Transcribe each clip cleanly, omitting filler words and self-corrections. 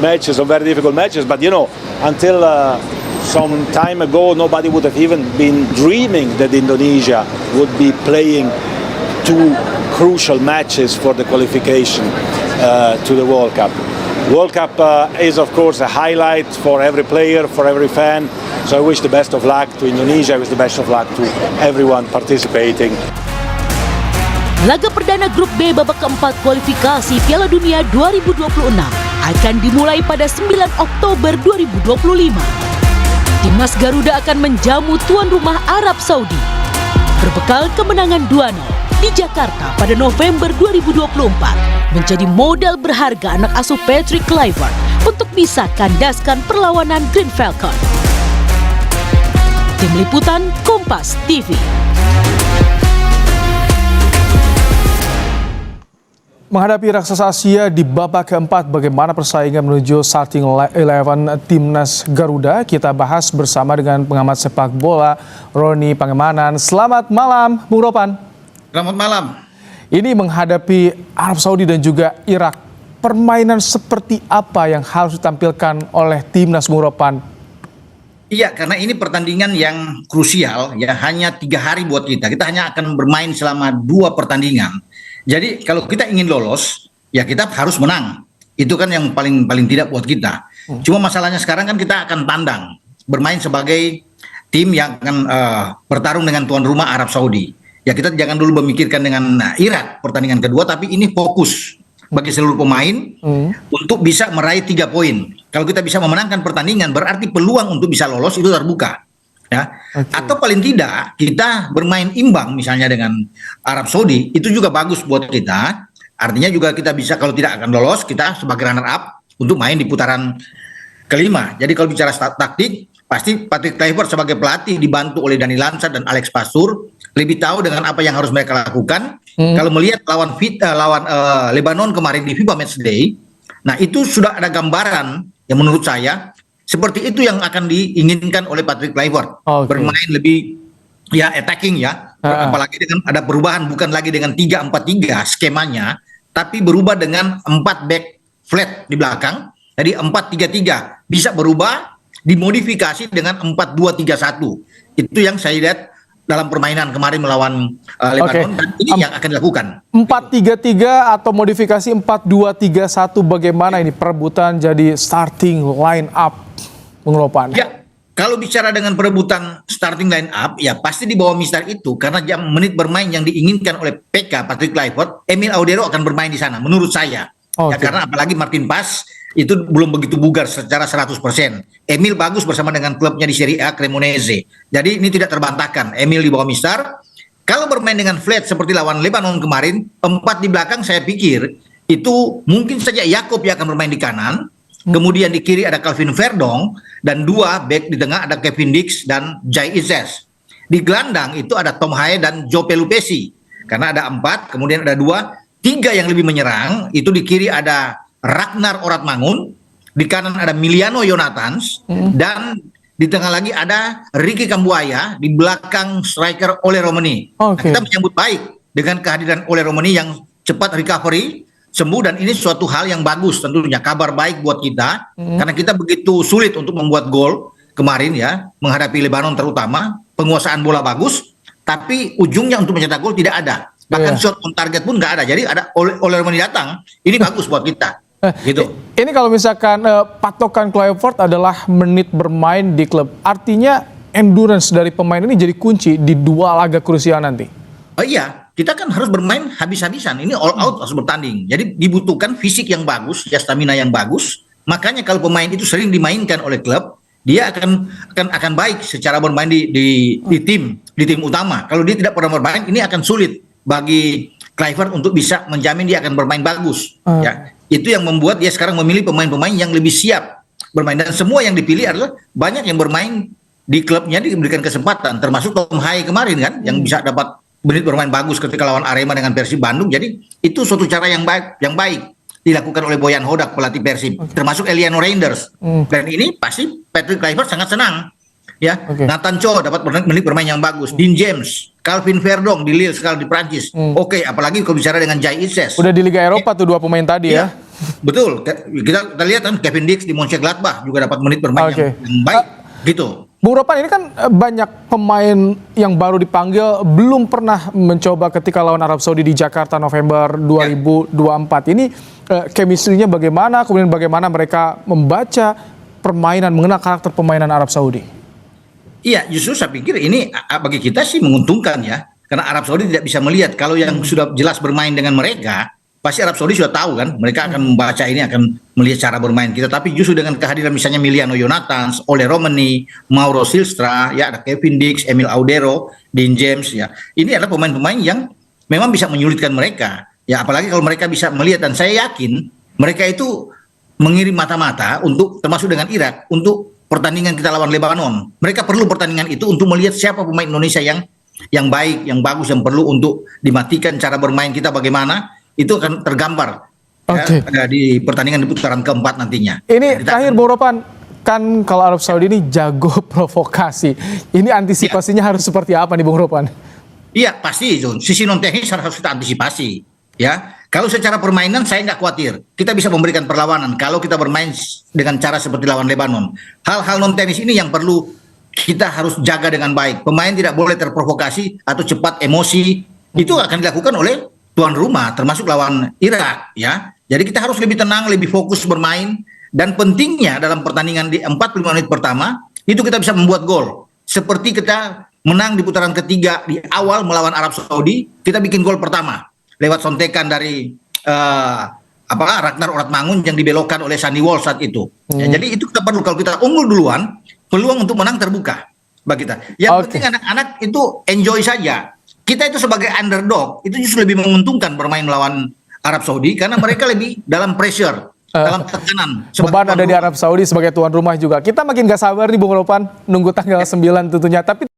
Matches are very difficult matches, but until some time ago, nobody would have even been dreaming that Indonesia would be playing two crucial matches for the qualification to the World Cup. World Cup is, of course, a highlight for every player, for every fan. So I wish the best of luck to Indonesia. I wish the best of luck to everyone participating. Laga perdana Grup B babak keempat kualifikasi Piala Dunia 2026 akan dimulai pada 9 Oktober 2025. Timnas Garuda akan menjamu tuan rumah Arab Saudi. Berbekal kemenangan 2-0 di Jakarta pada November 2024, menjadi modal berharga anak asuh Patrick Kluivert untuk bisa kandaskan perlawanan Green Falcon. Tim Liputan Kompas TV. Menghadapi raksasa Asia di babak keempat, bagaimana persaingan menuju starting 11 Timnas Garuda? Kita bahas bersama dengan pengamat sepak bola Roni Pangemanan. Selamat malam, Bung Ropan. Selamat malam. Ini menghadapi Arab Saudi dan juga Irak. Permainan seperti apa yang harus ditampilkan oleh Timnas, Bung Ropan? Iya, karena ini pertandingan yang krusial, ya, hanya 3 hari buat kita. Kita hanya akan bermain selama 2 pertandingan. Jadi kalau kita ingin lolos, ya kita harus menang. Itu kan yang paling tidak buat kita. Cuma masalahnya sekarang kan kita akan tandang, bermain sebagai tim yang akan bertarung dengan tuan rumah Arab Saudi. Ya kita jangan dulu memikirkan dengan Irak pertandingan kedua, tapi ini fokus bagi seluruh pemain untuk bisa meraih 3 poin. Kalau kita bisa memenangkan pertandingan, berarti peluang untuk bisa lolos itu terbuka. Ya, atau paling tidak kita bermain imbang misalnya dengan Arab Saudi, itu juga bagus buat kita. Artinya juga kita bisa, kalau tidak akan lolos, kita sebagai runner up untuk main di putaran kelima. Jadi kalau bicara taktik, pasti Patrick Kluivert sebagai pelatih dibantu oleh Dani Lanza dan Alex Pastur lebih tahu dengan apa yang harus mereka lakukan. Kalau melihat lawan Lebanon kemarin di FIBA Matchday, nah itu sudah ada gambaran yang menurut saya seperti itu yang akan diinginkan oleh Patrick Kluivert. Bermain lebih ya attacking ya. Apalagi dengan ada perubahan, bukan lagi dengan 3-4-3 skemanya, tapi berubah dengan 4 back flat di belakang. Jadi 4-3-3 bisa berubah, dimodifikasi dengan 4-2-3-1. Itu yang saya lihat dalam permainan kemarin melawan Lebanon, dan ini yang akan dilakukan. 4-3-3 atau modifikasi 4-2-3-1, bagaimana ini perebutan jadi starting line up, Bung Ropan? Ya, kalau bicara dengan perebutan starting line up, ya pasti di bawah Mister itu, karena jam menit bermain yang diinginkan oleh PK Patrick Kluivert, Emil Audero akan bermain di sana, menurut saya. Ya, karena apalagi Martin Paz itu belum begitu bugar secara 100%. Emil bagus bersama dengan klubnya di Serie A, Cremonese. Jadi ini tidak terbantahkan. Emil di bawah Mister. Kalau bermain dengan flat seperti lawan Lebanon kemarin, 4 di belakang saya pikir itu mungkin saja Yakob yang akan bermain di kanan. Kemudian di kiri ada Calvin Verdong, dan 2 back di tengah ada Kevin Dix dan Jai Izes. Di gelandang itu ada Tom Haye dan Joe Pelupesi. Karena ada 4, kemudian ada 2, 3 yang lebih menyerang. Itu di kiri ada Ragnar Oratmangun, di kanan ada Miliano Yonathans, dan di tengah lagi ada Ricky Kambuaya, di belakang striker Ole Romani. Nah, kita menyambut baik dengan kehadiran Ole Romani yang cepat recovery, sembuh, dan ini suatu hal yang bagus tentunya, kabar baik buat kita, karena kita begitu sulit untuk membuat gol kemarin ya, menghadapi Lebanon terutama, penguasaan bola bagus, tapi ujungnya untuk mencetak gol tidak ada. Bahkan shot on target pun nggak ada. Jadi ada Ole Romani datang, ini bagus buat kita. Gitu. Ini kalau misalkan patokan Kluivert adalah menit bermain di klub, artinya endurance dari pemain ini jadi kunci di 2 laga krusial nanti. Oh iya, kita kan harus bermain habis-habisan. Ini all out harus bertanding. Jadi dibutuhkan fisik yang bagus, ya stamina yang bagus. Makanya kalau pemain itu sering dimainkan oleh klub, dia akan baik secara bermain di tim utama. Kalau dia tidak pernah bermain, ini akan sulit bagi Kluivert untuk bisa menjamin dia akan bermain bagus. Ya, itu yang membuat dia sekarang memilih pemain-pemain yang lebih siap bermain, dan semua yang dipilih adalah banyak yang bermain di klubnya diberikan kesempatan, termasuk Tom Haye kemarin kan, yang bisa dapat menit bermain bagus ketika lawan Arema dengan Persib Bandung. Jadi itu suatu cara yang baik dilakukan oleh Boyan Hodak, pelatih Persib, termasuk Eliano Reinders. Dan ini pasti Patrick Kluivert sangat senang. Ya, Nathan Cho dapat menit bermain yang bagus. Dean James, Calvin Verdong di Lille sekali di Prancis. Apalagi kalau bicara dengan Jai Izes. Udah di Liga Eropa tuh 2 pemain tadi ya. Betul. Kita lihat kan Kevin Dix di Mönchengladbach juga dapat menit bermain Oke. yang baik gitu. Bung Ropan, ini kan banyak pemain yang baru dipanggil belum pernah mencoba ketika lawan Arab Saudi di Jakarta November 2024. Ini chemistry-nya bagaimana, kemudian bagaimana mereka membaca permainan, mengenal karakter permainan Arab Saudi? Iya, justru saya pikir ini bagi kita sih menguntungkan ya. Karena Arab Saudi tidak bisa melihat kalau yang sudah jelas bermain dengan mereka, pasti Arab Saudi sudah tahu kan, mereka akan membaca ini, akan melihat cara bermain kita. Tapi justru dengan kehadiran misalnya Emiliano Jonathans, Ole Romani, Mauro Silstra, ya ada Kevin Dix, Emil Audero, Dean James, ya ini adalah pemain-pemain yang memang bisa menyulitkan mereka. Ya apalagi kalau mereka bisa melihat, dan saya yakin mereka itu mengirim mata-mata untuk termasuk dengan Irak untuk pertandingan kita lawan Lebanon. Mereka perlu pertandingan itu untuk melihat siapa pemain Indonesia yang baik, yang bagus, yang perlu untuk dimatikan cara bermain kita bagaimana. Itu akan tergambar di pertandingan di putaran keempat nantinya. Ini terakhir Bung Ropan, kan kalau Arab Saudi ini jago provokasi. Ini antisipasinya harus seperti apa nih Bung Ropan? Iya pasti itu, sisi non teknis harus kita antisipasi. Ya, kalau secara permainan saya nggak khawatir. Kita bisa memberikan perlawanan kalau kita bermain dengan cara seperti lawan Lebanon. Hal-hal non teknis ini yang perlu kita harus jaga dengan baik. Pemain tidak boleh terprovokasi atau cepat emosi. Itu akan dilakukan oleh tuan rumah, termasuk lawan Irak, ya. Jadi kita harus lebih tenang, lebih fokus bermain, dan pentingnya dalam pertandingan di 45 menit pertama itu kita bisa membuat gol. Seperti kita menang di putaran ketiga di awal melawan Arab Saudi, kita bikin gol pertama lewat sontekan dari Ragnar Oratmangun yang dibelokkan oleh Sandy Walsh saat itu. Ya, jadi itu kita perlu, kalau kita unggul duluan, peluang untuk menang terbuka bagi kita. Yang penting anak-anak itu enjoy saja. Kita itu sebagai underdog itu justru lebih menguntungkan bermain melawan Arab Saudi karena mereka lebih dalam pressure, dalam tekanan. Beban ada di Arab Saudi sebagai tuan rumah juga. Kita makin gak sabar nih Bung Ropan, nunggu tanggal 9 tentunya. Tapi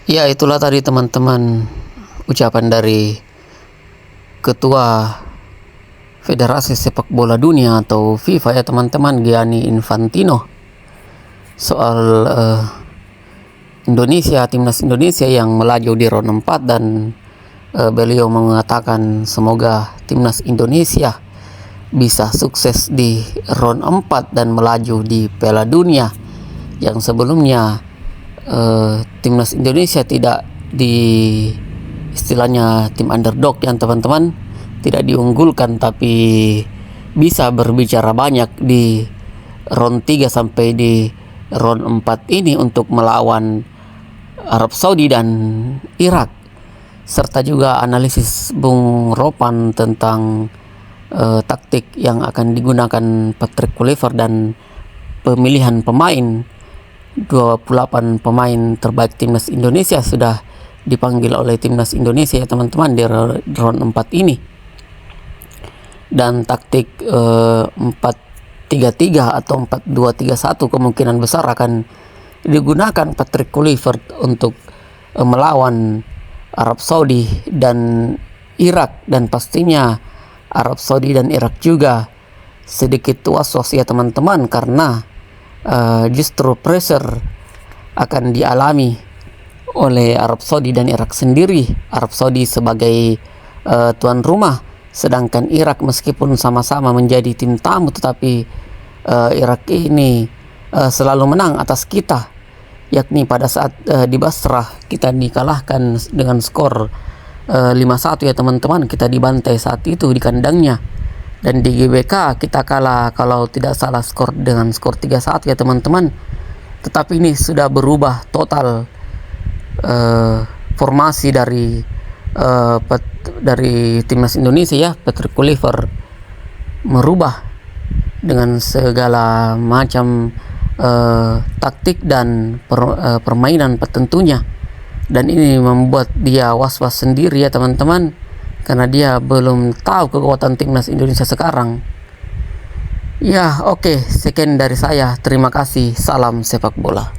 ya itulah tadi teman-teman ucapan dari Ketua Federasi Sepak Bola Dunia atau FIFA ya teman-teman, Gianni Infantino, soal Indonesia, timnas Indonesia yang melaju di round 4, dan beliau mengatakan semoga timnas Indonesia bisa sukses di round 4 dan melaju di Piala Dunia yang sebelumnya timnas Indonesia tidak di istilahnya tim underdog yang teman-teman, tidak diunggulkan tapi bisa berbicara banyak di round 3 sampai di round 4 ini untuk melawan Arab Saudi dan Irak, serta juga analisis Bung Ropan tentang taktik yang akan digunakan Patrick Kluivert dan pemilihan pemain. 28 pemain terbaik timnas Indonesia sudah dipanggil oleh timnas Indonesia ya teman-teman di round 4 ini, dan taktik 4-3-3 atau 4-2-3-1 kemungkinan besar akan digunakan Patrick Kluivert untuk melawan Arab Saudi dan Irak, dan pastinya Arab Saudi dan Irak juga sedikit was-was ya teman-teman, karena justru pressure akan dialami oleh Arab Saudi dan Irak sendiri. Arab Saudi sebagai tuan rumah, sedangkan Irak meskipun sama-sama menjadi tim tamu, tetapi Irak ini selalu menang atas kita, yakni pada saat di Basrah kita dikalahkan dengan skor 5-1 ya teman-teman. Kita dibantai saat itu di kandangnya, dan di GBK kita kalah kalau tidak salah dengan skor 3-1 ya teman-teman. Tetapi ini sudah berubah total formasi dari timnas Indonesia ya. Patrick Kluivert merubah dengan segala macam taktik dan permainan tentunya, dan ini membuat dia was-was sendiri ya teman-teman, karena dia belum tahu kekuatan timnas Indonesia sekarang. Ya oke, sekian dari saya, terima kasih, salam sepak bola.